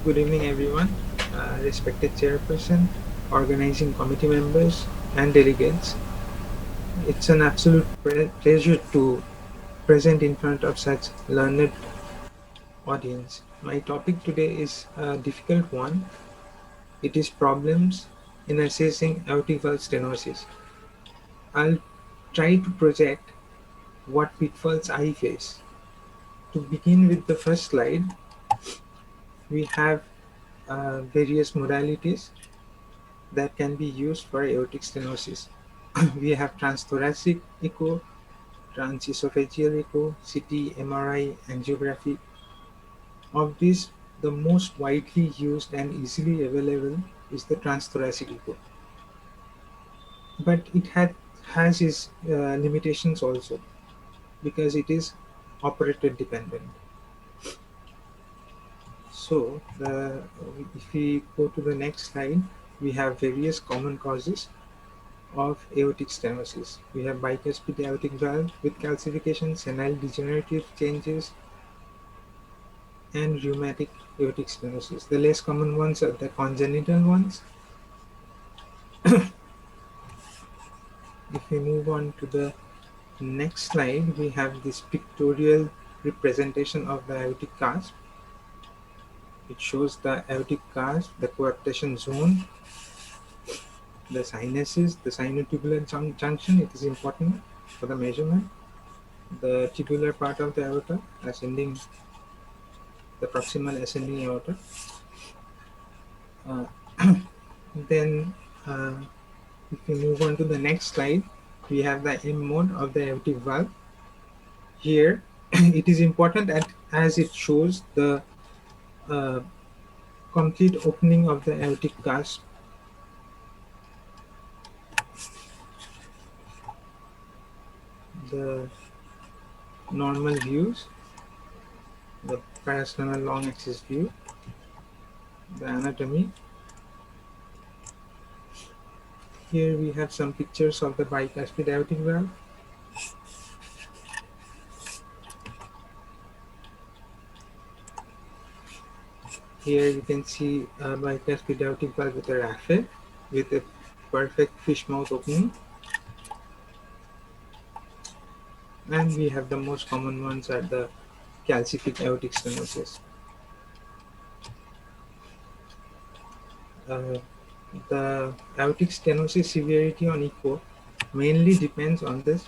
Good evening, everyone. Respected chairperson, organizing committee members, and delegates. It's an absolute pleasure to present in front of such learned audience. My topic today is a difficult one. It is problems in assessing aortic valve stenosis. I'll try to project what pitfalls I face. To begin with the first slide, we have various modalities that can be used for aortic stenosis. We have transthoracic echo, transesophageal echo, CT, MRI, angiography. Of these, the most widely used and easily available is the transthoracic echo. But has its limitations also because it is operator dependent. So, if we go to the next slide, we have various common causes of aortic stenosis. We have bicuspid aortic valve with calcification, senile degenerative changes, and rheumatic aortic stenosis. The less common ones are the congenital ones. If we move on to the next slide, we have this pictorial representation of the aortic cusp. It shows the aortic cusp, the coaptation zone, the sinuses, the sinotubular junction. It is important for the measurement. The tubular part of the aorta, ascending, the proximal ascending aorta. Uh, then, if we move on to the next slide, we have the M mode of the aortic valve. Here, it is important as it shows the uh, complete opening of the aortic cusp. The normal views, the parasternal long axis view, the anatomy. Here we have some pictures of the bicuspid aortic valve. Here you can see a bicuspid aortic valve with a raphet with a perfect fish mouth opening. And we have the most common ones are the calcific aortic stenosis. Uh, the aortic stenosis severity on echo mainly depends on this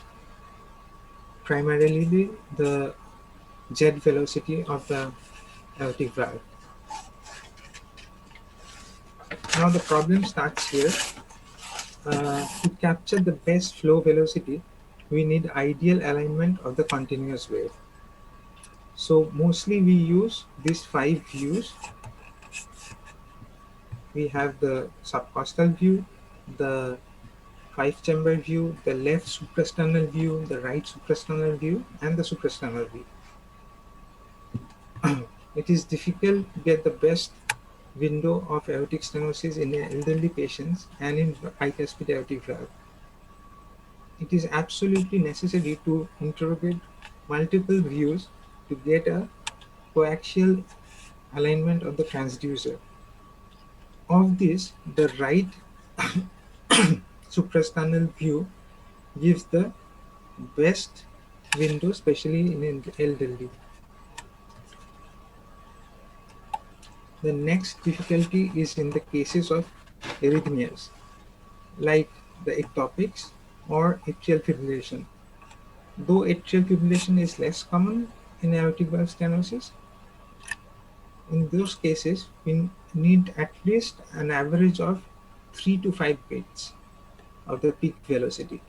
primarily the jet velocity of the aortic valve. Now the problem starts here. To capture the best flow velocity, we need ideal alignment of the continuous wave. So mostly we use these five views. We have the subcostal view, the five chamber view, the left suprasternal view, the right suprasternal view, and the suprasternal view. It is difficult to get the best window of aortic stenosis in elderly patients and in bicuspid aortic valve. It is absolutely necessary to interrogate multiple views to get a coaxial alignment of the transducer. Of this, the right suprasternal view gives the best window, especially in elderly. The next difficulty is in the cases of arrhythmias, like the ectopics or atrial fibrillation. Though atrial fibrillation is less common in aortic valve stenosis, in those cases we need at least an average of 3 to 5 beats of the peak velocity,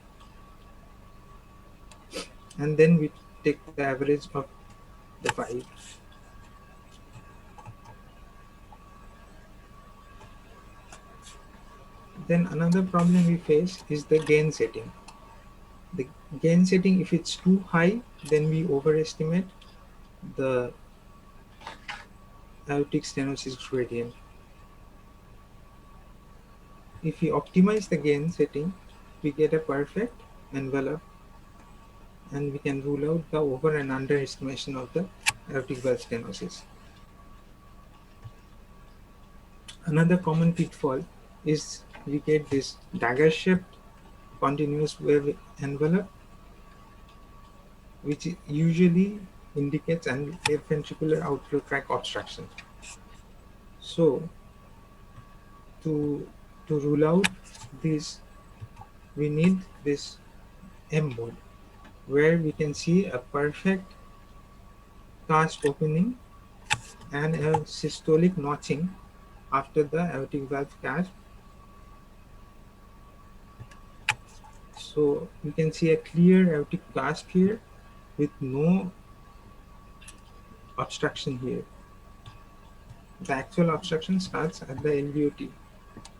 and then we take the average of the 5. Then another problem we face is the gain setting. The gain setting, if it's too high, then we overestimate the aortic stenosis gradient. If we optimize the gain setting, we get a perfect envelope and we can rule out the over and underestimation of the aortic valve stenosis. Another common pitfall is we get this dagger-shaped continuous wave envelope, which usually indicates an left ventricular outflow tract obstruction. So, to to rule out this, we need this M mode, where we can see a perfect cast opening and a systolic notching after the aortic valve cast. So we can see a clear aortic cast here with no obstruction here. The actual obstruction starts at the LVOT,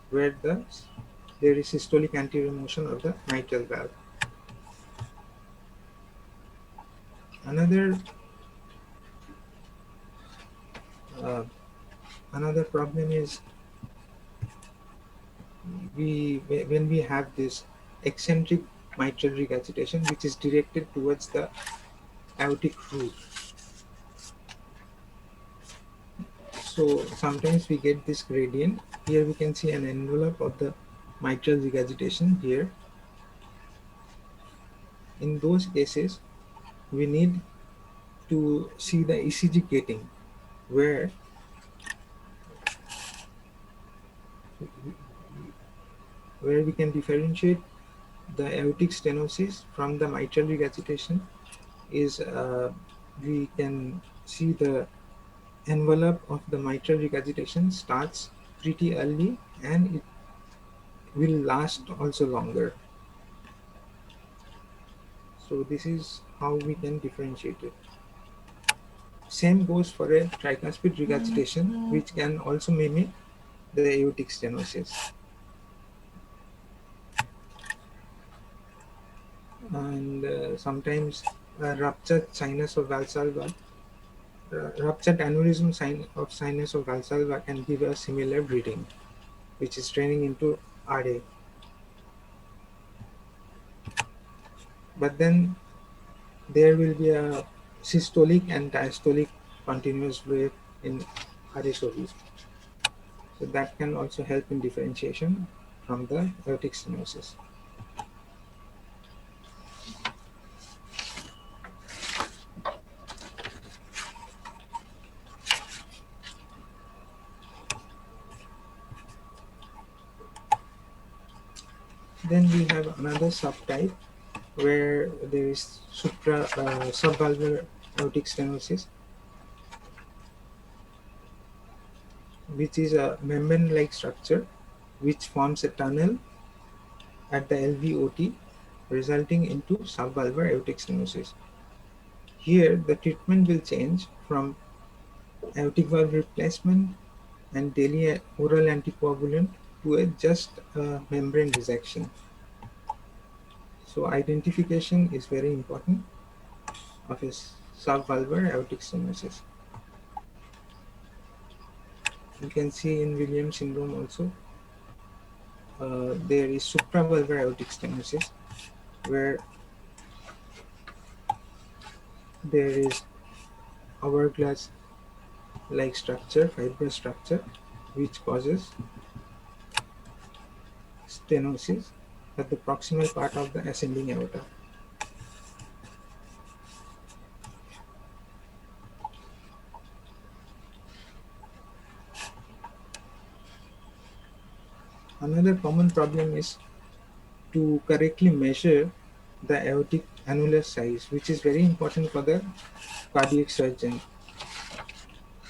where there is systolic anterior motion of the mitral valve. Another uh, another problem is when we have this eccentric mitral regurgitation, which is directed towards the aortic root. So sometimes we get this gradient. Here we can see an envelope of the mitral regurgitation here. In those cases, we need to see the ECG gating, where we can differentiate the aortic stenosis from the mitral regurgitation. Is we can see the envelope of the mitral regurgitation starts pretty early and it will last also longer. So this is how we can differentiate it. Same goes for a tricuspid regurgitation, which can also mimic the aortic stenosis. And sometimes ruptured sinus of Valsalva, ruptured aneurysm of sinus of Valsalva can give a similar bleeding, which is training into RA. But then there will be a systolic and diastolic continuous wave in RSOV. So that can also help in differentiation from the aortic stenosis. Then we have another subtype where there is subvalvular aortic stenosis, which is a membrane-like structure which forms a tunnel at the LVOT, resulting into subvalvular aortic stenosis. Here, the treatment will change from aortic valve replacement and daily oral anticoagulant to a just membrane resection. So identification is very important of a subvalvular aortic stenosis. You can see in Williams syndrome also there is supravalvular aortic stenosis, where there is hourglass-like structure, fibrous structure, which causes stenosis at the proximal part of the ascending aorta. Another common problem is to correctly measure the aortic annular size, which is very important for the cardiac surgeon.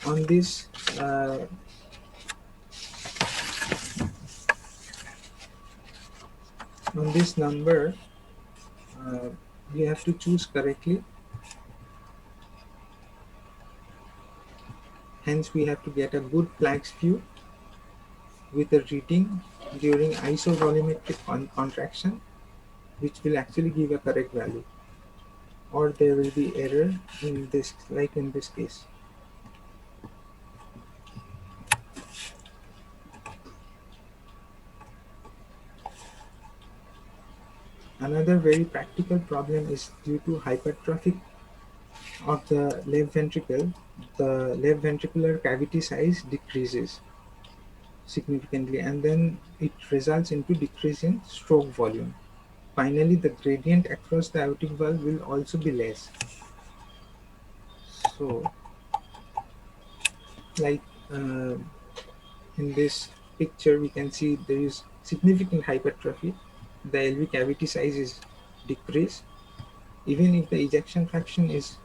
On this uh, on this number, uh, we have to choose correctly. Hence, we have to get a good Planck's view with a reading during isovolumetric contraction, which will actually give a correct value, or there will be error in this, like in this case. Another very practical problem is due to hypertrophic of the left ventricle. The left ventricular cavity size decreases. significantly, and then it results into decrease in stroke volume. Finally, the gradient across the aortic valve will also be less. So, like uh, in this picture, we can see there is significant hypertrophy. The LV cavity size is decreased. Even if the ejection fraction is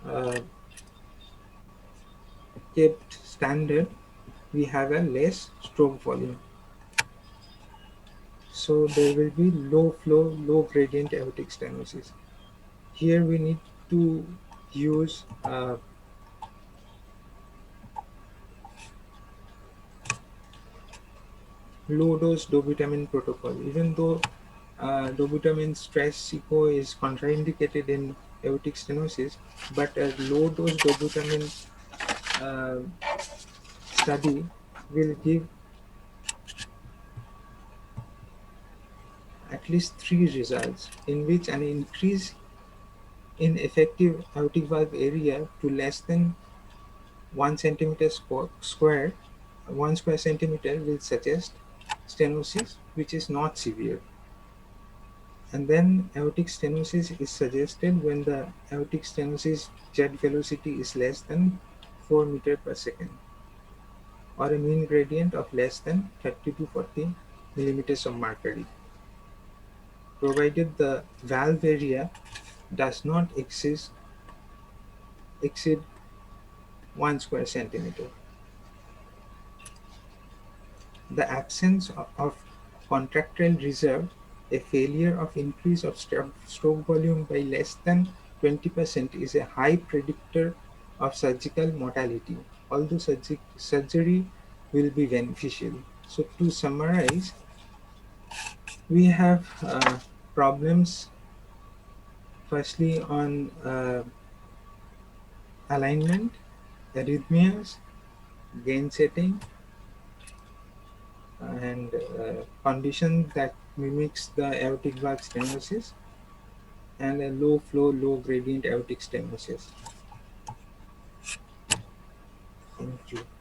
uh, kept standard, we have a less stroke volume. So there will be low flow, low gradient aortic stenosis. Here we need to use low dose dobutamine protocol. Even though dobutamine stress echo is contraindicated in aortic stenosis, but a low dose dobutamine uh, study will give at least three results in which an increase in effective aortic valve area to less than 1 centimeter square, 1 square centimeter will suggest stenosis which is not severe. And then aortic stenosis is suggested when the aortic stenosis jet velocity is less than 4 meter per second, or a mean gradient of less than 30 to 40 millimeters of mercury, provided the valve area does not exceed 1 square centimeter. The absence of contractile reserve, a failure of increase of stroke volume by less than 20% is a high predictor of surgical mortality, although surgery will be beneficial. So to summarize, we have problems firstly on alignment, arrhythmias, gain setting, and condition that mimics the aortic valve stenosis, and a low flow, low gradient aortic stenosis. Thank you.